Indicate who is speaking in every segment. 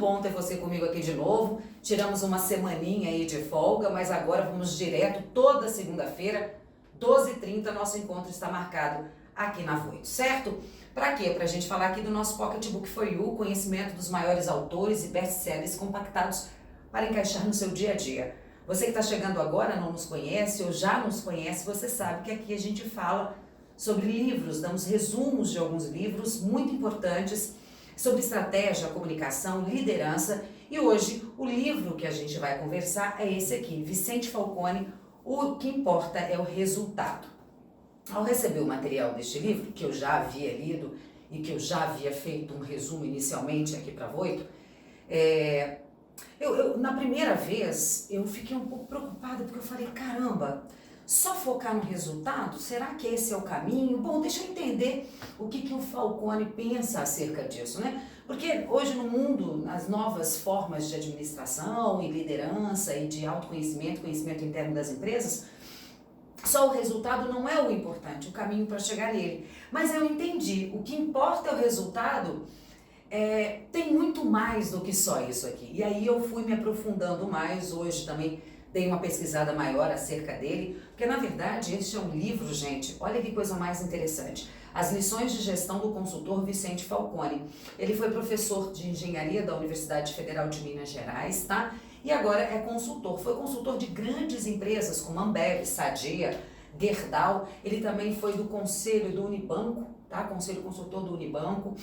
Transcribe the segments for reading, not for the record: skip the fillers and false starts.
Speaker 1: bom ter você comigo aqui de novo. Tiramos uma semaninha aí de folga, mas agora vamos direto toda segunda-feira, 12h30, nosso encontro está marcado aqui na Voito, certo? Para quê? Para a gente falar aqui do nosso Pocketbook for You, conhecimento dos maiores autores e best-sellers compactados para encaixar no seu dia a dia. Você que está chegando agora, não nos conhece ou já nos conhece, você sabe que aqui a gente fala sobre livros, damos resumos de alguns livros muito importantes sobre estratégia, comunicação, liderança. E hoje o livro que a gente vai conversar é esse aqui, Vicente Falcone, O que Importa é o Resultado. Ao receber o material deste livro, que eu já havia lido e que eu já havia feito um resumo inicialmente aqui para a Voito, na primeira vez eu fiquei um pouco preocupada porque eu falei, caramba, só focar no resultado? Será que esse é o caminho? Bom, deixa eu entender o que o Falcone pensa acerca disso, né? Porque hoje no mundo, nas novas formas de administração e liderança e de autoconhecimento, conhecimento interno das empresas, só o resultado não é o importante, o caminho para chegar nele. Mas eu entendi, o que importa é o resultado, tem muito mais do que só isso aqui. E aí eu fui me aprofundando mais, hoje também dei uma pesquisada maior acerca dele, porque na verdade este é um livro, gente, olha que coisa mais interessante. As lições de gestão do consultor Vicente Falcone. Ele foi professor de engenharia da Universidade Federal de Minas Gerais, tá? E agora é consultor. Foi consultor de grandes empresas como Ambev, Sadia, Gerdau. Ele também foi do conselho do Unibanco, tá? Conselho consultor do Unibanco.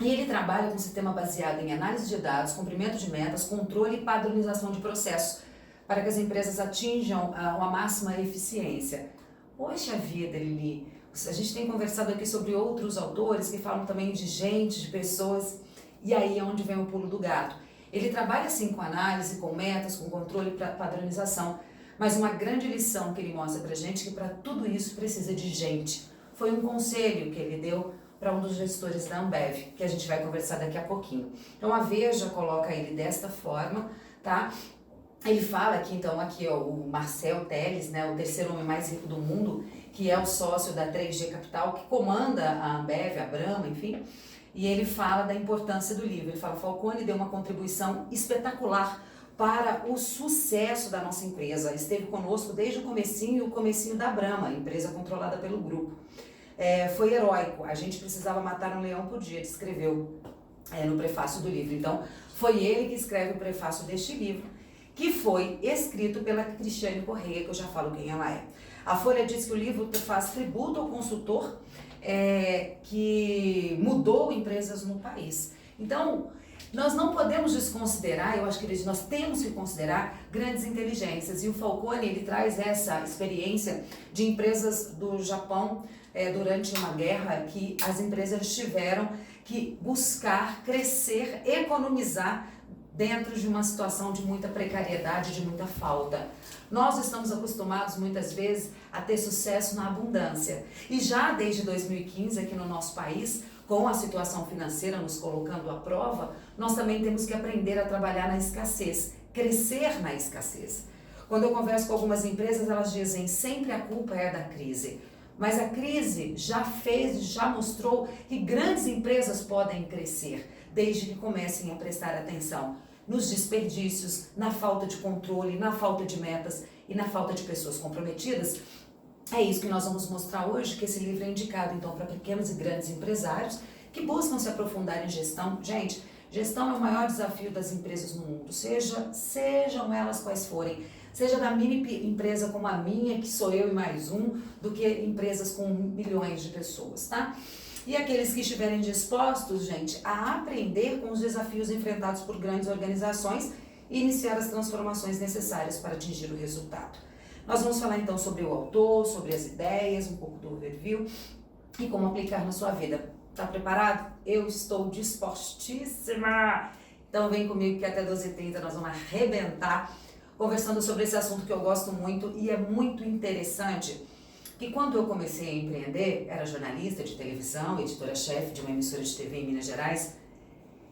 Speaker 1: E ele trabalha com um sistema baseado em análise de dados, cumprimento de metas, controle e padronização de processos, para que as empresas atinjam uma máxima eficiência. Poxa vida, Lili, a gente tem conversado aqui sobre outros autores que falam também de gente, de pessoas, e aí é onde vem o pulo do gato. Ele trabalha sim com análise, com metas, com controle e padronização, mas uma grande lição que ele mostra pra gente é que para tudo isso precisa de gente. Foi um conselho que ele deu para um dos gestores da Ambev, que a gente vai conversar daqui a pouquinho. Então a Veja coloca ele desta forma, tá? Ele fala aqui, então, o Marcel Telles, né, o terceiro homem mais rico do mundo, que é o sócio da 3G Capital, que comanda a Ambev, a Brahma, enfim, e ele fala da importância do livro. Ele fala, Falcone deu uma contribuição espetacular para o sucesso da nossa empresa. Esteve conosco desde o comecinho da Brahma, empresa controlada pelo grupo. Foi heróico, a gente precisava matar um leão por dia, ele escreveu no prefácio do livro. Então, foi ele que escreve o prefácio deste livro, que foi escrito pela Cristiane Correia, que eu já falo quem ela é. A Folha diz que o livro faz tributo ao consultor que mudou empresas no país. Então, nós não podemos desconsiderar, eu acho que nós temos que considerar grandes inteligências. E o Falcone, ele traz essa experiência de empresas do Japão durante uma guerra, que as empresas tiveram que buscar, crescer, economizar dentro de uma situação de muita precariedade, de muita falta. Nós estamos acostumados muitas vezes a ter sucesso na abundância. E já desde 2015 aqui no nosso país, com a situação financeira nos colocando à prova, nós também temos que aprender a trabalhar na escassez, crescer na escassez. Quando eu converso com algumas empresas, elas dizem sempre a culpa é da crise. Mas a crise já mostrou que grandes empresas podem crescer, desde que comecem a prestar atenção nos desperdícios, na falta de controle, na falta de metas e na falta de pessoas comprometidas. É isso que nós vamos mostrar hoje, que esse livro é indicado então para pequenos e grandes empresários que buscam se aprofundar em gestão. Gente, gestão é o maior desafio das empresas no mundo, sejam elas quais forem. Seja da mini empresa como a minha, que sou eu e mais um, do que empresas com milhões de pessoas, tá? E aqueles que estiverem dispostos, gente, a aprender com os desafios enfrentados por grandes organizações e iniciar as transformações necessárias para atingir o resultado. Nós vamos falar então sobre o autor, sobre as ideias, um pouco do overview e como aplicar na sua vida. Tá preparado? Eu estou dispostíssima! Então vem comigo que até 12h30 nós vamos arrebentar conversando sobre esse assunto que eu gosto muito e é muito interessante. Que quando eu comecei a empreender, era jornalista de televisão, editora-chefe de uma emissora de TV em Minas Gerais,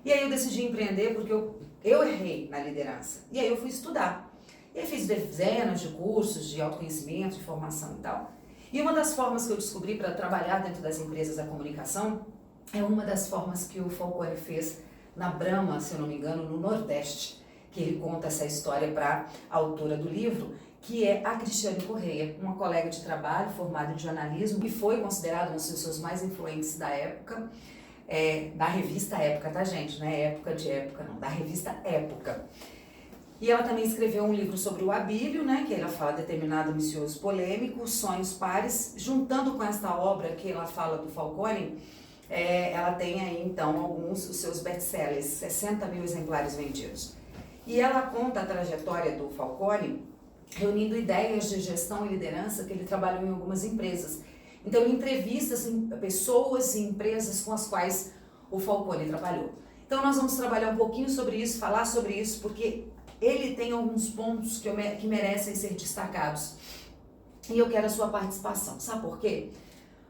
Speaker 1: e aí eu decidi empreender porque eu errei na liderança, e aí eu fui estudar. E aí fiz dezenas de cursos de autoconhecimento, de formação e tal. E uma das formas que eu descobri para trabalhar dentro das empresas da comunicação é uma das formas que o Falcone fez na Brahma, se eu não me engano, no Nordeste, que ele conta essa história para a autora do livro, que é a Cristiane Correia, uma colega de trabalho formada em jornalismo e foi considerada uma das pessoas mais influentes da época, da revista Época, tá gente? Não é época de época não, da revista Época. E ela também escreveu um livro sobre o Abílio, né, que ela fala determinado, ambicioso, polêmico, sonhos pares, juntando com esta obra que ela fala do Falcone, ela tem aí então alguns dos seus best-sellers, 60 mil exemplares vendidos. E ela conta a trajetória do Falcone, reunindo ideias de gestão e liderança que ele trabalhou em algumas empresas. Então ele entrevista pessoas e empresas com as quais o Falcone trabalhou. Então nós vamos trabalhar um pouquinho sobre isso, falar sobre isso, porque ele tem alguns pontos que merecem ser destacados. E eu quero a sua participação. Sabe por quê?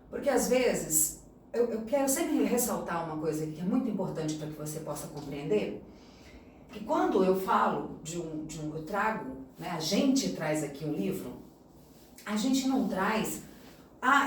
Speaker 1: Porque às vezes, eu quero sempre ressaltar uma coisa que é muito importante para que você possa compreender, que quando eu falo eu trago, né, a gente traz aqui um livro, a gente não traz,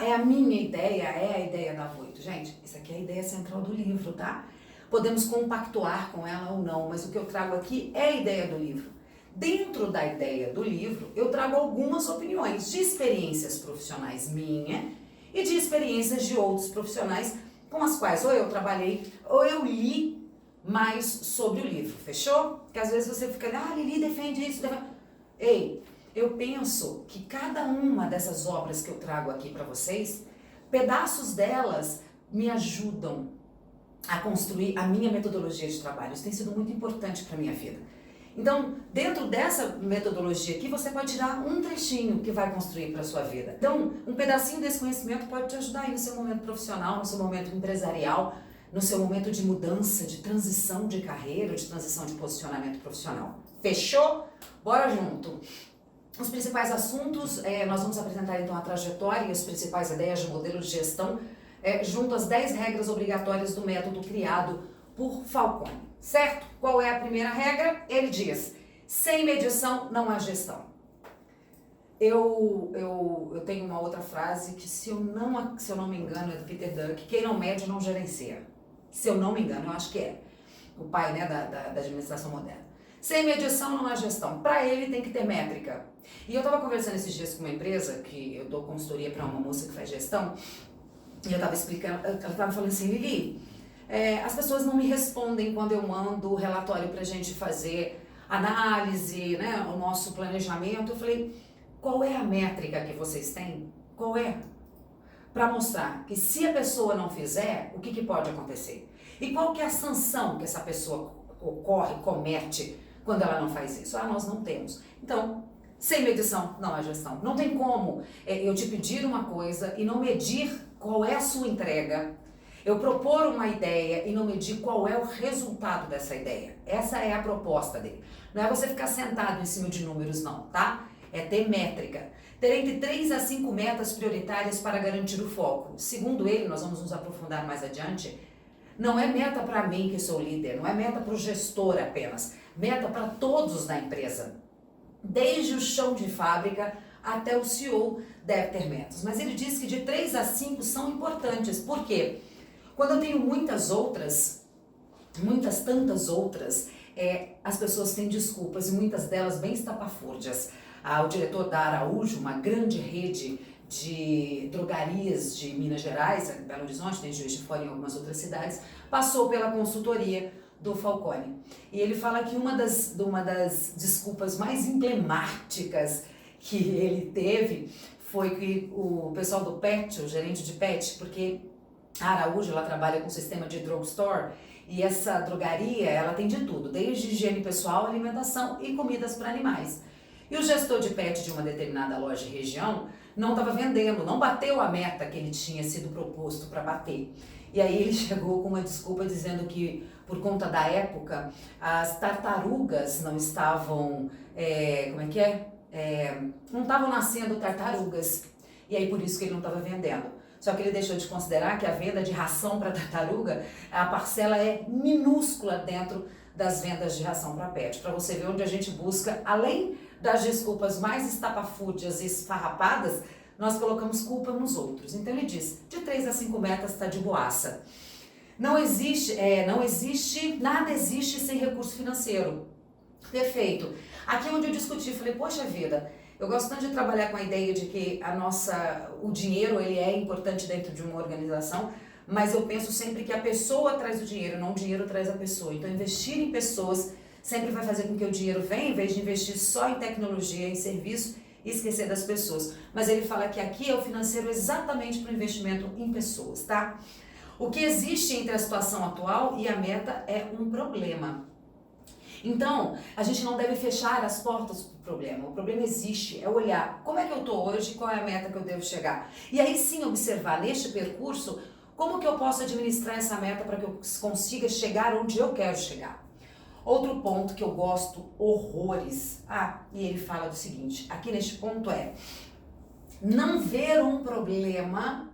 Speaker 1: é a minha ideia, é a ideia da Voito. Gente, isso aqui é a ideia central do livro, tá? Podemos compactuar com ela ou não, mas o que eu trago aqui é a ideia do livro. Dentro da ideia do livro, eu trago algumas opiniões de experiências profissionais minha e de experiências de outros profissionais com as quais ou eu trabalhei ou eu li mais sobre o livro, fechou? Porque às vezes você fica, Lili defende isso, defende... Ei, eu penso que cada uma dessas obras que eu trago aqui para vocês, pedaços delas me ajudam a construir a minha metodologia de trabalho. Isso tem sido muito importante para a minha vida. Então, dentro dessa metodologia aqui, você pode tirar um trechinho que vai construir para a sua vida. Então, um pedacinho desse conhecimento pode te ajudar aí no seu momento profissional, no seu momento empresarial, no seu momento de mudança, de transição de carreira, de transição de posicionamento profissional. Fechou? Bora junto! Os principais assuntos, nós vamos apresentar então a trajetória e as principais ideias de modelo de gestão, junto às 10 regras obrigatórias do método criado por Falcone, certo? Qual é a primeira regra? Ele diz, sem medição não há gestão. Eu tenho uma outra frase que, se eu não me engano, é do Peter Drucker, quem não mede não gerencia. Se eu não me engano, eu acho que é o pai, né, da administração moderna. Sem medição não há gestão. Para ele tem que ter métrica. E eu estava conversando esses dias com uma empresa, que eu dou consultoria para uma moça que faz gestão, e eu estava explicando, ela estava falando assim, Lili, as pessoas não me respondem quando eu mando o relatório para a gente fazer análise, né, o nosso planejamento. Eu falei, qual é a métrica que vocês têm? Qual é? Para mostrar que se a pessoa não fizer, o que pode acontecer? E qual que é a sanção que essa pessoa comete quando ela não faz isso? Nós não temos. Então, sem medição não há gestão. Não tem como eu te pedir uma coisa e não medir qual é a sua entrega, eu propor uma ideia e não medir qual é o resultado dessa ideia. Essa é a proposta dele. Não é você ficar sentado em cima de números não, tá? É ter métrica. Ter entre 3 a 5 metas prioritárias para garantir o foco. Segundo ele, nós vamos nos aprofundar mais adiante, não é meta para mim que sou líder, não é meta para o gestor apenas, meta para todos da empresa. Desde o chão de fábrica até o CEO deve ter metas. Mas ele diz que de 3 a 5 são importantes. Por quê? Quando eu tenho muitas tantas outras, as pessoas têm desculpas e muitas delas bem estapafúrdias. O diretor da Araújo, uma grande rede de drogarias de Minas Gerais, em Belo Horizonte, tem Juiz de Fora e em algumas outras cidades, passou pela consultoria do Falcone. E ele fala que uma das desculpas mais emblemáticas que ele teve foi que o pessoal do PET, o gerente de PET, porque a Araújo ela trabalha com sistema de drugstore e essa drogaria ela tem de tudo, desde higiene pessoal, alimentação e comidas para animais. E o gestor de PET de uma determinada loja e região não estava vendendo, não bateu a meta que ele tinha sido proposto para bater. E aí ele chegou com uma desculpa dizendo que, por conta da época, as tartarugas não estavam, não estavam nascendo tartarugas. E aí por isso que ele não estava vendendo. Só que ele deixou de considerar que a venda de ração para tartaruga, a parcela é minúscula dentro das vendas de ração para pet. Para você ver onde a gente busca, além das desculpas mais estapafúrdias e esfarrapadas, nós colocamos culpa nos outros. Então ele diz, de 3 a 5 metas está de boaça. Nada existe sem recurso financeiro. Perfeito. Aqui onde eu discuti, falei, poxa vida, eu gosto tanto de trabalhar com a ideia de que o dinheiro ele é importante dentro de uma organização, mas eu penso sempre que a pessoa traz o dinheiro, não o dinheiro traz a pessoa. Então investir em pessoas sempre vai fazer com que o dinheiro venha, em vez de investir só em tecnologia, em serviço, e esquecer das pessoas. Mas ele fala que aqui é o financeiro exatamente para o investimento em pessoas, tá? O que existe entre a situação atual e a meta é um problema. Então, a gente não deve fechar as portas para o problema. O problema existe, é olhar como é que eu estou hoje, qual é a meta que eu devo chegar. E aí sim observar neste percurso como que eu posso administrar essa meta para que eu consiga chegar onde eu quero chegar. Outro ponto que eu gosto horrores. E ele fala do seguinte, aqui neste ponto não ver um problema,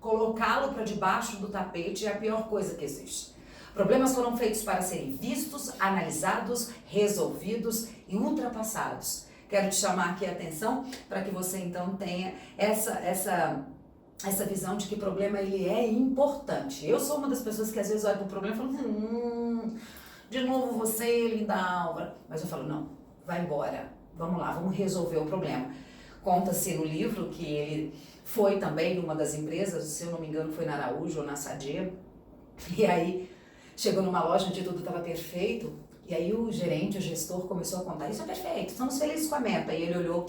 Speaker 1: colocá-lo para debaixo do tapete é a pior coisa que existe. Problemas foram feitos para serem vistos, analisados, resolvidos e ultrapassados. Quero te chamar aqui a atenção para que você então tenha essa visão de que o problema ele é importante. Eu sou uma das pessoas que às vezes olha para o problema e falo, de novo você, linda Álvaro. Mas eu falo, não, vai embora, vamos lá, vamos resolver o problema. Conta-se no livro que ele foi também numa das empresas, se eu não me engano foi na Araújo ou na Sadia, e aí chegou numa loja onde tudo estava perfeito, e aí o gerente, o gestor começou a contar, isso é perfeito, estamos felizes com a meta. E ele olhou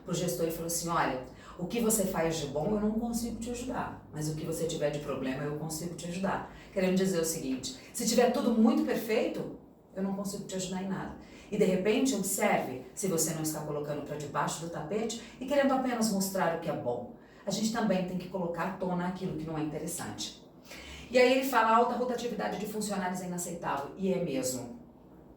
Speaker 1: pro gestor e falou assim, olha, o que você faz de bom eu não consigo te ajudar, mas o que você tiver de problema eu consigo te ajudar. Querendo dizer o seguinte, se tiver tudo muito perfeito, eu não consigo te ajudar em nada. E de repente observe se você não está colocando para debaixo do tapete e querendo apenas mostrar o que é bom. A gente também tem que colocar à tona aquilo que não é interessante. E aí ele fala, a alta rotatividade de funcionários é inaceitável. E é mesmo.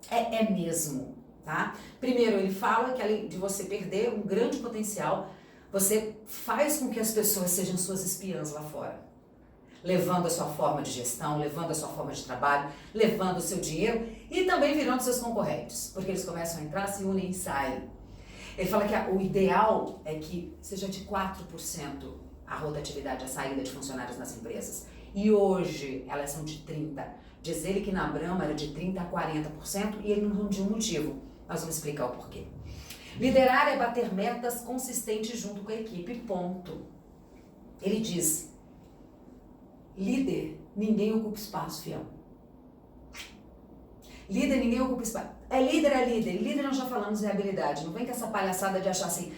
Speaker 1: É mesmo, tá? Primeiro, ele fala que além de você perder um grande potencial, você faz com que as pessoas sejam suas espiãs lá fora. Levando a sua forma de gestão, levando a sua forma de trabalho, levando o seu dinheiro e também virando seus concorrentes. Porque eles começam a entrar, se unem e saem. Ele fala que o ideal é que seja de 4% a rotatividade, a saída de funcionários nas empresas. E hoje elas são de 30%. Diz ele que na Brahma era de 30% a 40% e ele não deu um motivo. Nós vamos explicar o porquê. Liderar é bater metas consistentes junto com a equipe, ponto. Ele diz, líder, ninguém ocupa espaço, fiel. Líder, ninguém ocupa espaço. É líder, é líder. Líder nós já falamos em habilidade. Não vem com essa palhaçada de achar assim,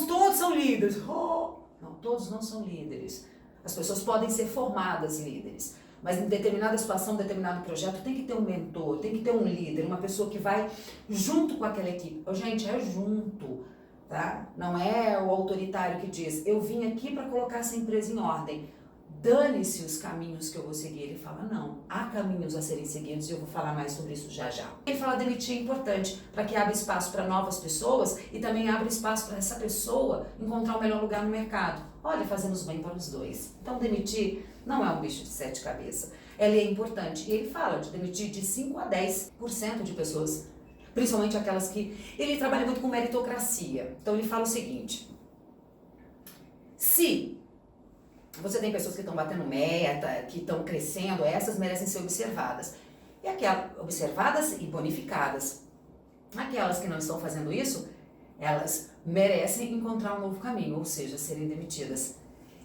Speaker 1: todos são líderes. Não, todos não são líderes. As pessoas podem ser formadas líderes, mas em determinada situação, em determinado projeto, tem que ter um mentor, tem que ter um líder, uma pessoa que vai junto com aquela equipe. Gente, é junto, tá? Não é o autoritário que diz, eu vim aqui para colocar essa empresa em ordem. Dane-se os caminhos que eu vou seguir. Ele fala, não, há caminhos a serem seguidos e eu vou falar mais sobre isso já já. Ele fala demitir é importante para que abra espaço para novas pessoas e também abra espaço para essa pessoa encontrar o melhor lugar no mercado. Olha, fazemos bem para os dois. Então demitir não é um bicho de 7 cabeças. Ela é importante. E ele fala de demitir de 5 a 10% de pessoas, principalmente aquelas que... Ele trabalha muito com meritocracia. Então ele fala o seguinte, se você tem pessoas que estão batendo meta, que estão crescendo, essas merecem ser observadas. E aquelas observadas e bonificadas. Aquelas que não estão fazendo isso, elas merecem encontrar um novo caminho, ou seja, serem demitidas.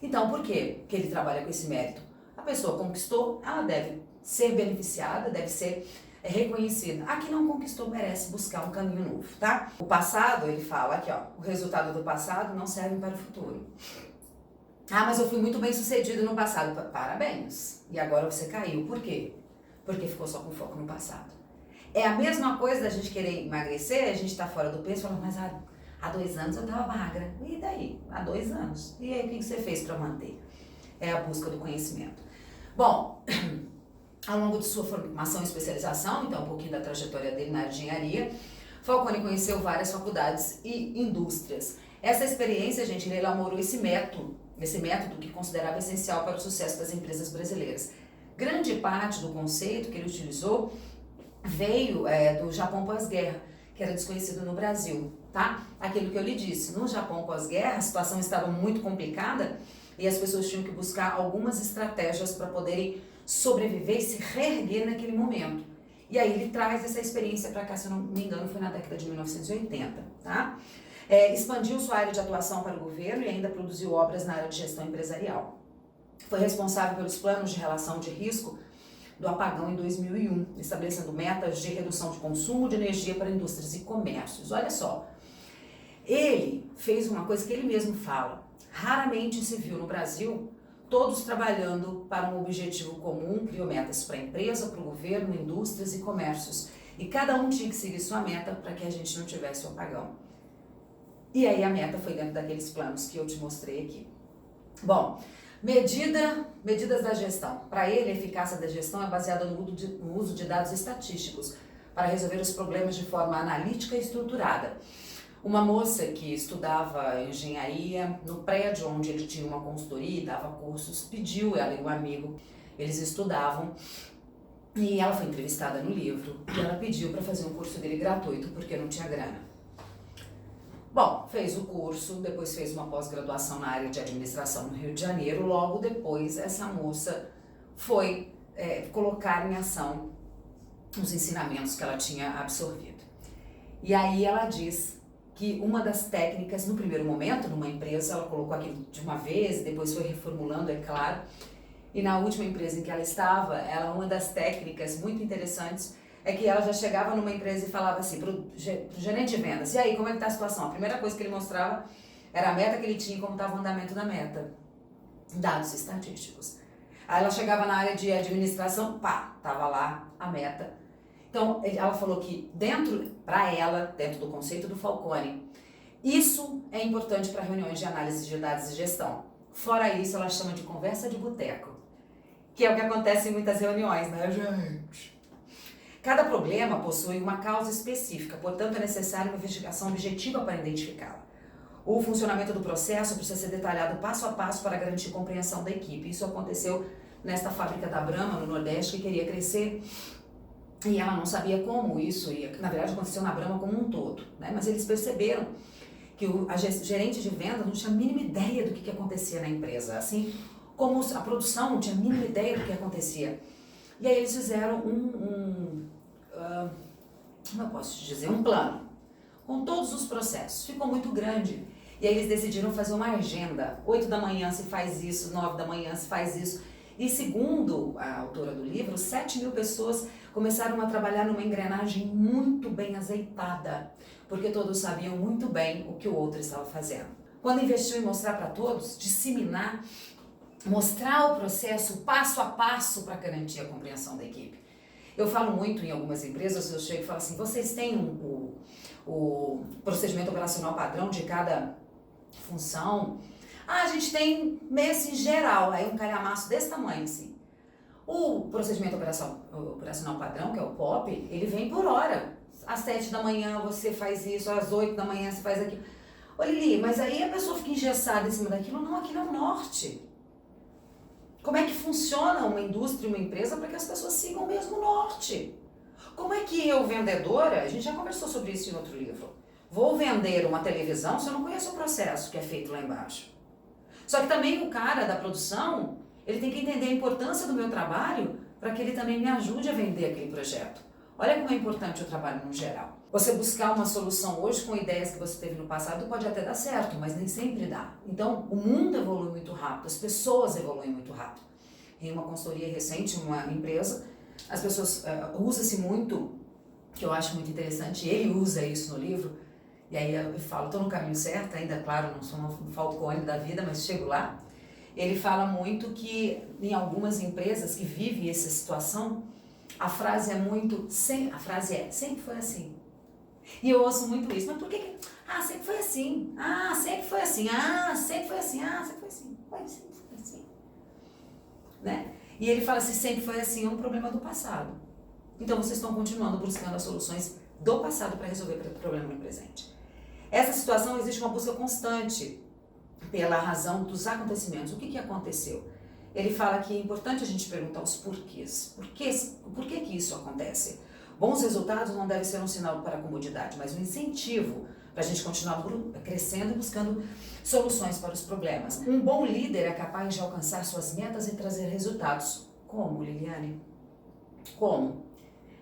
Speaker 1: Então, por quê que ele trabalha com esse mérito? A pessoa conquistou, ela deve ser beneficiada, deve ser reconhecida. A que não conquistou merece buscar um caminho novo, tá? O passado, ele fala aqui, o resultado do passado não serve para o futuro. Mas eu fui muito bem sucedido no passado. Parabéns. E agora você caiu. Por quê? Porque ficou só com foco no passado. É a mesma coisa da gente querer emagrecer, a gente tá fora do peso e fala, mas há 2 anos eu tava magra. E daí? Há 2 anos. E aí o que você fez para manter? É a busca do conhecimento. Bom, ao longo de sua formação e especialização, então um pouquinho da trajetória dele na engenharia, Falcone conheceu várias faculdades e indústrias. Essa experiência, gente, ele elaborou esse método que considerava essencial para o sucesso das empresas brasileiras. Grande parte do conceito que ele utilizou veio do Japão pós-guerra, que era desconhecido no Brasil, tá? Aquilo que eu lhe disse, no Japão pós-guerra a situação estava muito complicada e as pessoas tinham que buscar algumas estratégias para poderem sobreviver e se reerguer naquele momento. E aí ele traz essa experiência para cá, se eu não me engano, foi na década de 1980, tá? Expandiu sua área de atuação para o governo e ainda produziu obras na área de gestão empresarial. Foi responsável pelos planos de relação de risco do apagão em 2001, estabelecendo metas de redução de consumo de energia para indústrias e comércios. Olha só, ele fez uma coisa que ele mesmo fala, raramente se viu no Brasil todos trabalhando para um objetivo comum, criou metas para a empresa, para o governo, indústrias e comércios. E cada um tinha que seguir sua meta para que a gente não tivesse o apagão. E aí a meta foi dentro daqueles planos que eu te mostrei aqui. Bom, medidas da gestão. Para ele, a eficácia da gestão é baseada no uso de dados estatísticos para resolver os problemas de forma analítica e estruturada. Uma moça que estudava engenharia no prédio onde ele tinha uma consultoria e dava cursos, pediu, ela e um amigo, eles estudavam, e ela foi entrevistada no livro, e ela pediu para fazer um curso dele gratuito, porque não tinha grana. Bom, fez o curso, depois fez uma pós-graduação na área de administração no Rio de Janeiro, logo depois essa moça foi colocar em ação os ensinamentos que ela tinha absorvido. E aí ela diz que uma das técnicas, no primeiro momento, numa empresa, ela colocou aquilo de uma vez, depois foi reformulando, é claro, e na última empresa em que ela estava, uma das técnicas muito interessantes é que ela já chegava numa empresa e falava assim, pro gerente de vendas, e aí, como é que tá a situação? A primeira coisa que ele mostrava era a meta que ele tinha e como estava o andamento da meta. Dados estatísticos. Aí ela chegava na área de administração, pá, tava lá a meta. Então, ela falou que dentro do conceito do Falcone, isso é importante para reuniões de análise de dados e gestão. Fora isso, ela chama de conversa de boteco, que é o que acontece em muitas reuniões, né, gente? Cada problema possui uma causa específica, portanto é necessária uma investigação objetiva para identificá-la. O funcionamento do processo precisa ser detalhado passo a passo para garantir compreensão da equipe. Isso aconteceu nesta fábrica da Brahma, no Nordeste, que queria crescer, e ela não sabia como isso ia. Na verdade, aconteceu na Brahma como um todo, né? Mas eles perceberam que a gerente de venda não tinha a mínima ideia do que acontecia na empresa, assim como a produção não tinha a mínima ideia do que acontecia. E aí eles fizeram como eu posso te dizer, um plano com todos os processos. Ficou muito grande. E aí eles decidiram fazer uma agenda. 8 da manhã se faz isso, 9 da manhã se faz isso. E segundo a autora do livro, 7.000 pessoas começaram a trabalhar numa engrenagem muito bem azeitada, porque todos sabiam muito bem o que o outro estava fazendo. Quando investiu em mostrar para todos, disseminar, mostrar o processo passo a passo para garantir a compreensão da equipe. Eu falo muito em algumas empresas, eu chego e falo assim, vocês têm o procedimento operacional padrão de cada função? Ah, a gente tem MES em geral, aí um calhamaço desse tamanho assim. O procedimento operacional padrão, que é o POP, ele vem por hora. Às 7 da manhã você faz isso, às 8 da manhã você faz aquilo. Ô Lili, mas aí a pessoa fica engessada em cima daquilo? Não, aquilo é o norte. Como é que funciona uma indústria, uma empresa para que as pessoas sigam o mesmo norte? Como é que eu, vendedora, a gente já conversou sobre isso em outro livro, vou vender uma televisão se eu não conheço o processo que é feito lá embaixo? Só que também o cara da produção, ele tem que entender a importância do meu trabalho para que ele também me ajude a vender aquele projeto. Olha como é importante o trabalho no geral. Você buscar uma solução hoje com ideias que você teve no passado pode até dar certo, mas nem sempre dá. Então, o mundo evolui muito rápido, as pessoas evoluem muito rápido. Em uma consultoria recente, uma empresa, as pessoas usa-se muito, que eu acho muito interessante, ele usa isso no livro, e aí eu falo, estou no caminho certo, ainda, claro, não sou um Falcone da vida, mas chego lá. Ele fala muito que em algumas empresas que vivem essa situação, a frase é sempre foi assim. E eu ouço muito isso, mas por que? Ah, sempre foi assim. Ah, sempre foi assim. Ah, sempre foi assim. Ah, sempre foi assim. Ué, sempre foi assim. Né? E ele fala, se sempre foi assim, é um problema do passado. Então vocês estão continuando buscando as soluções do passado para resolver o problema no presente. Essa situação existe uma busca constante pela razão dos acontecimentos. O que aconteceu? Ele fala que é importante a gente perguntar os porquês. Por que isso acontece? Bons resultados não devem ser um sinal para a comodidade, mas um incentivo para a gente continuar crescendo e buscando soluções para os problemas. Um bom líder é capaz de alcançar suas metas e trazer resultados. Como, Liliane? Como?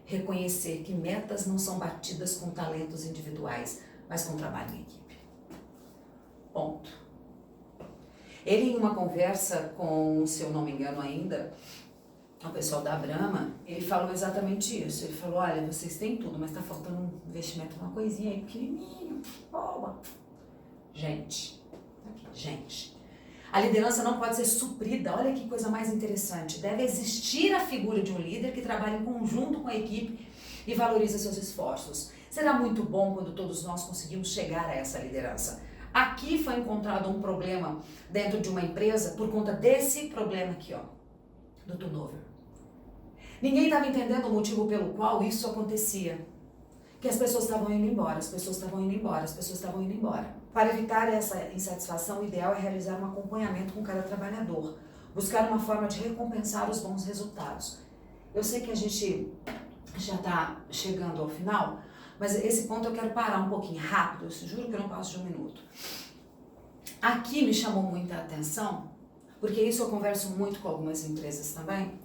Speaker 1: Reconhecer que metas não são batidas com talentos individuais, mas com trabalho em equipe. Ponto. Ele, em uma conversa com, se eu não me engano ainda, o pessoal da Brahma, ele falou exatamente isso. Ele falou, olha, vocês têm tudo, mas está faltando um investimento, uma coisinha aí pequenininho, boba. Gente, a liderança não pode ser suprida. Olha que coisa mais interessante. Deve existir a figura de um líder que trabalha em conjunto com a equipe e valoriza seus esforços. Será muito bom quando todos nós conseguimos chegar a essa liderança. Aqui foi encontrado um problema dentro de uma empresa por conta desse problema aqui, ó, do turnover. Ninguém estava entendendo o motivo pelo qual isso acontecia. Que as pessoas estavam indo embora, as pessoas estavam indo embora, as pessoas estavam indo embora. Para evitar essa insatisfação, o ideal é realizar um acompanhamento com cada trabalhador, buscar uma forma de recompensar os bons resultados. Eu sei que a gente já está chegando ao final, mas esse ponto eu quero parar um pouquinho rápido, eu juro que eu não passo de um minuto. Aqui me chamou muita atenção, porque isso eu converso muito com algumas empresas também,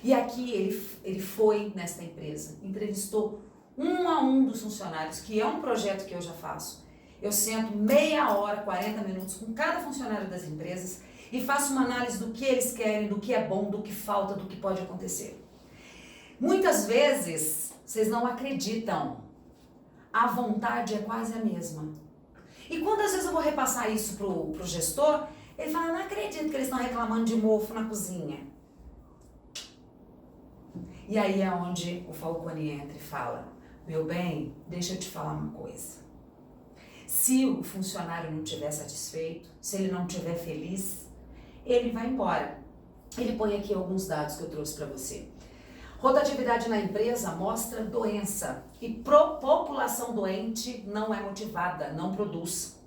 Speaker 1: e aqui ele foi nesta empresa, entrevistou um a um dos funcionários, que é um projeto que eu já faço. Eu sento meia hora, 40 minutos com cada funcionário das empresas e faço uma análise do que eles querem, do que é bom, do que falta, do que pode acontecer. Muitas vezes, vocês não acreditam, a vontade é quase a mesma. E quando às vezes eu vou repassar isso pro gestor, ele fala, não acredito que eles estão reclamando de mofo na cozinha. E aí é onde o Falcone entra e fala, meu bem, deixa eu te falar uma coisa. Se o funcionário não estiver satisfeito, se ele não estiver feliz, ele vai embora. Ele põe aqui alguns dados que eu trouxe para você. Rotatividade na empresa mostra doença e população doente não é motivada, não produz.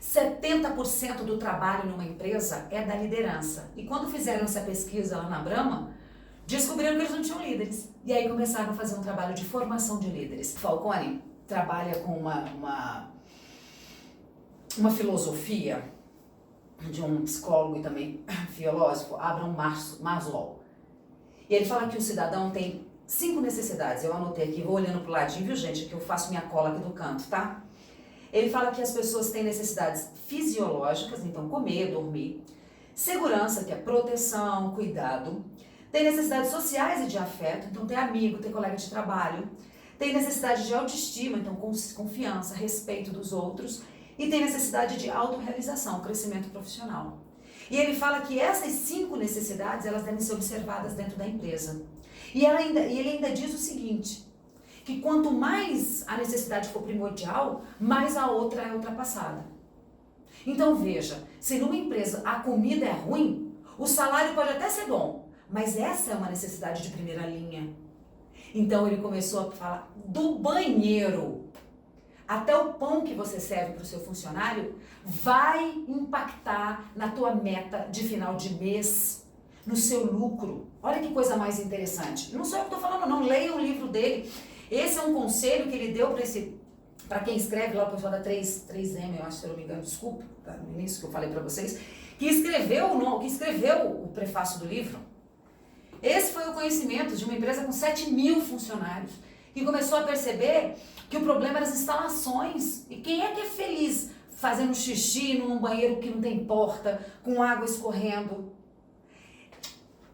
Speaker 1: 70% do trabalho numa empresa é da liderança. E quando fizeram essa pesquisa lá na Brahma, descobriram que eles não tinham líderes. E aí começaram a fazer um trabalho de formação de líderes. Falcone trabalha com uma filosofia de um psicólogo e também filósofo, Abraham Maslow. E ele fala que o cidadão tem 5 necessidades. Eu anotei aqui, vou olhando pro ladinho, viu gente? Que eu faço minha cola aqui do canto, tá? Ele fala que as pessoas têm necessidades fisiológicas, então comer, dormir. Segurança, que é proteção, cuidado. Tem necessidades sociais e de afeto, então ter amigo, ter colega de trabalho. Tem necessidade de autoestima, então confiança, respeito dos outros. E tem necessidade de autorrealização, crescimento profissional. E ele fala que essas 5 necessidades, elas devem ser observadas dentro da empresa. E ele ainda diz o seguinte, que quanto mais a necessidade for primordial, mais a outra é ultrapassada. Então veja, se numa empresa a comida é ruim, o salário pode até ser bom, mas essa é uma necessidade de primeira linha. Então ele começou a falar do banheiro. Até o pão que você serve para o seu funcionário vai impactar na tua meta de final de mês, no seu lucro. Olha que coisa mais interessante. Não sou eu que estou falando, não. Leia o livro dele. Esse é um conselho que ele deu para quem escreve lá, o pessoal da 3M, eu acho, se eu não me engano, desculpa, tá, no início que eu falei para vocês, que escreveu o prefácio do livro. Esse foi o conhecimento de uma empresa com 7.000 funcionários, que começou a perceber que o problema era as instalações. E quem é que é feliz fazendo xixi num banheiro que não tem porta, com água escorrendo?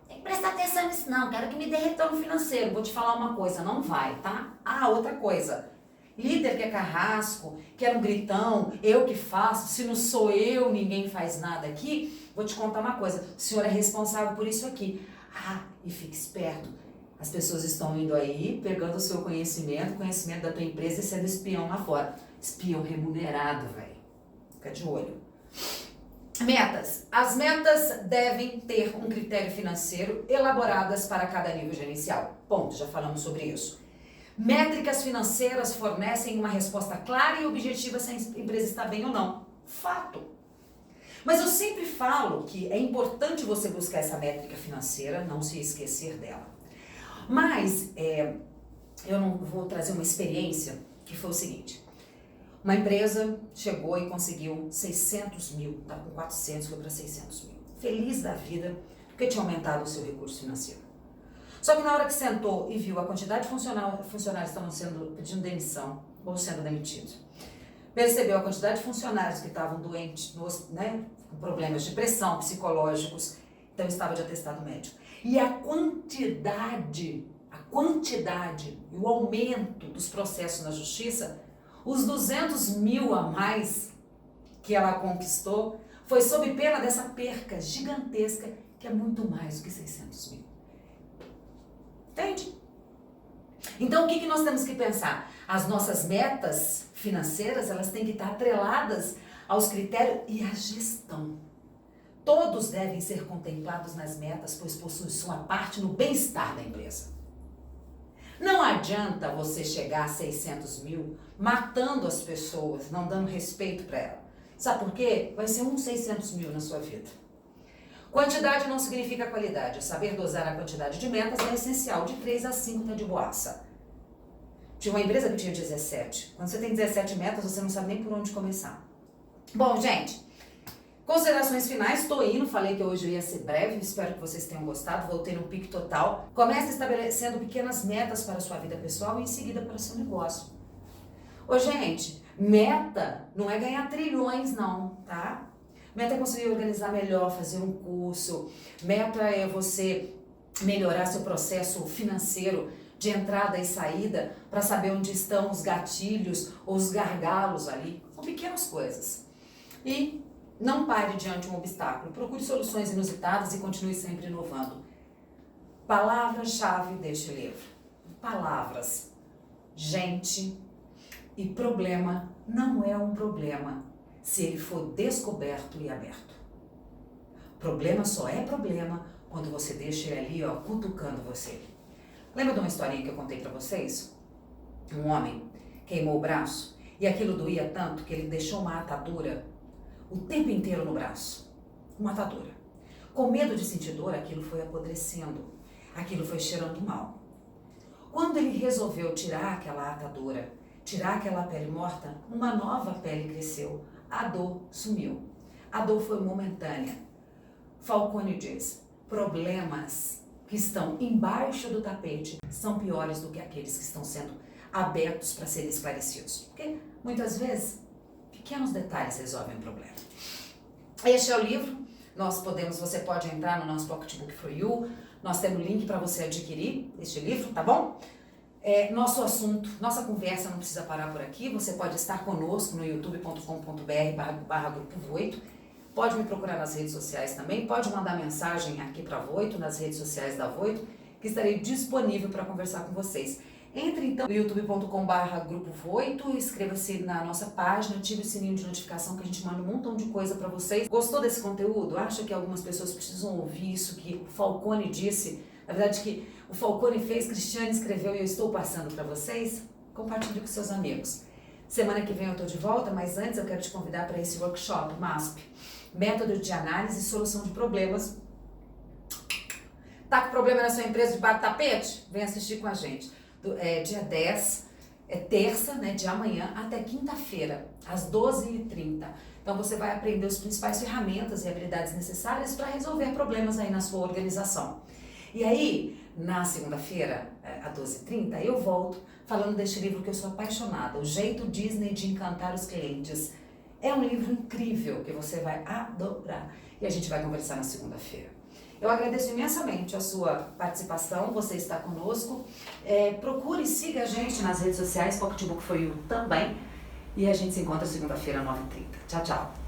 Speaker 1: Tem que prestar atenção nisso não, quero que me dê retorno financeiro. Vou te falar uma coisa, não vai, tá? Ah, outra coisa. Líder que é carrasco, que é um gritão, eu que faço, se não sou eu, ninguém faz nada aqui. Vou te contar uma coisa, o senhor é responsável por isso aqui. Ah, e fique esperto. As pessoas estão indo aí, pegando o seu conhecimento, o conhecimento da tua empresa e sendo espião lá fora. Espião remunerado, velho. Fica de olho. Metas. As metas devem ter um critério financeiro elaboradas para cada nível gerencial. Ponto, já falamos sobre isso. Métricas financeiras fornecem uma resposta clara e objetiva se a empresa está bem ou não. Fato. Mas eu sempre falo que é importante você buscar essa métrica financeira, não se esquecer dela. Mas eu não vou trazer uma experiência que foi o seguinte. Uma empresa chegou e conseguiu 600 mil, estava com 400, foi para 600 mil. Feliz da vida, porque tinha aumentado o seu recurso financeiro. Só que na hora que sentou e viu a quantidade de funcionários estavam sendo pedindo demissão ou sendo demitidos, percebeu a quantidade de funcionários que estavam doentes, né, com problemas de pressão, psicológicos, então estava de atestado médico. E a quantidade e o aumento dos processos na justiça, os 200 mil a mais que ela conquistou, foi sob pena dessa perca gigantesca, que é muito mais do que 600 mil. Entende? Então, o que nós temos que pensar? As nossas metas financeiras, elas têm que estar atreladas aos critérios e à gestão. Todos devem ser contemplados nas metas, pois possuem sua parte no bem-estar da empresa. Não adianta você chegar a 600 mil matando as pessoas, não dando respeito para elas. Sabe por quê? Vai ser 600 mil na sua vida. Quantidade não significa qualidade. Saber dosar a quantidade de metas é essencial. De 3 a 5 tá de boaça. Tinha uma empresa que tinha 17. Quando você tem 17 metas, você não sabe nem por onde começar. Bom, gente, considerações finais. Estou indo, falei que hoje eu ia ser breve. Espero que vocês tenham gostado. Voltei no pique total. Comece estabelecendo pequenas metas para a sua vida pessoal e em seguida para o seu negócio. Ô, gente, meta não é ganhar trilhões, não, tá? Meta é conseguir organizar melhor, fazer um curso. Meta é você melhorar seu processo financeiro de entrada e saída para saber onde estão os gatilhos ou os gargalos ali. São pequenas coisas. E não pare diante de um obstáculo. Procure soluções inusitadas e continue sempre inovando. Palavra-chave deste livro. Palavras. Gente e problema não é um problema se ele for descoberto e aberto. Problema só é problema quando você deixa ele ali, ó, cutucando você. Lembra de uma historinha que eu contei pra vocês? Um homem queimou o braço e aquilo doía tanto que ele deixou uma atadura o tempo inteiro no braço. Uma atadura. Com medo de sentir dor, aquilo foi apodrecendo. Aquilo foi cheirando mal. Quando ele resolveu tirar aquela atadura, tirar aquela pele morta, uma nova pele cresceu. A dor sumiu. A dor foi momentânea. Falcone diz: problemas que estão embaixo do tapete são piores do que aqueles que estão sendo abertos para serem esclarecidos. Porque muitas vezes pequenos detalhes resolvem o problema. Este é o livro. Você pode entrar no nosso Pocketbook for You. Nós temos link para você adquirir este livro, tá bom? Nosso assunto, nossa conversa não precisa parar por aqui. Você pode estar conosco no youtube.com.br/Grupo Voito. Pode me procurar nas redes sociais também. Pode mandar mensagem aqui para a Voito, nas redes sociais da Voito, que estarei disponível para conversar com vocês. Entre então no youtube.com/Grupo Voito, inscreva-se na nossa página, ative o sininho de notificação que a gente manda um montão de coisa para vocês. Gostou desse conteúdo? Acha que algumas pessoas precisam ouvir isso que o Falcone disse? Na verdade, que o Falcone fez, Cristiane escreveu e eu estou passando para vocês? Compartilhe com seus amigos. Semana que vem eu estou de volta, mas antes eu quero te convidar para esse workshop, MASP, Método de Análise e Solução de Problemas. Tá com problema na sua empresa de baixo tapete? Vem assistir com a gente. Dia 10, terça, né, de amanhã até quinta-feira, às 12h30. Então você vai aprender as principais ferramentas e habilidades necessárias para resolver problemas aí na sua organização. E aí, na segunda-feira, às 12h30, eu volto falando deste livro que eu sou apaixonada, O Jeito Disney de Encantar os Clientes. É um livro incrível que você vai adorar. E a gente vai conversar na segunda-feira. Eu agradeço imensamente a sua participação, você está conosco. Procure e siga a gente nas redes sociais, Pocketbook for You também. E a gente se encontra segunda-feira, às 9h30. Tchau, tchau.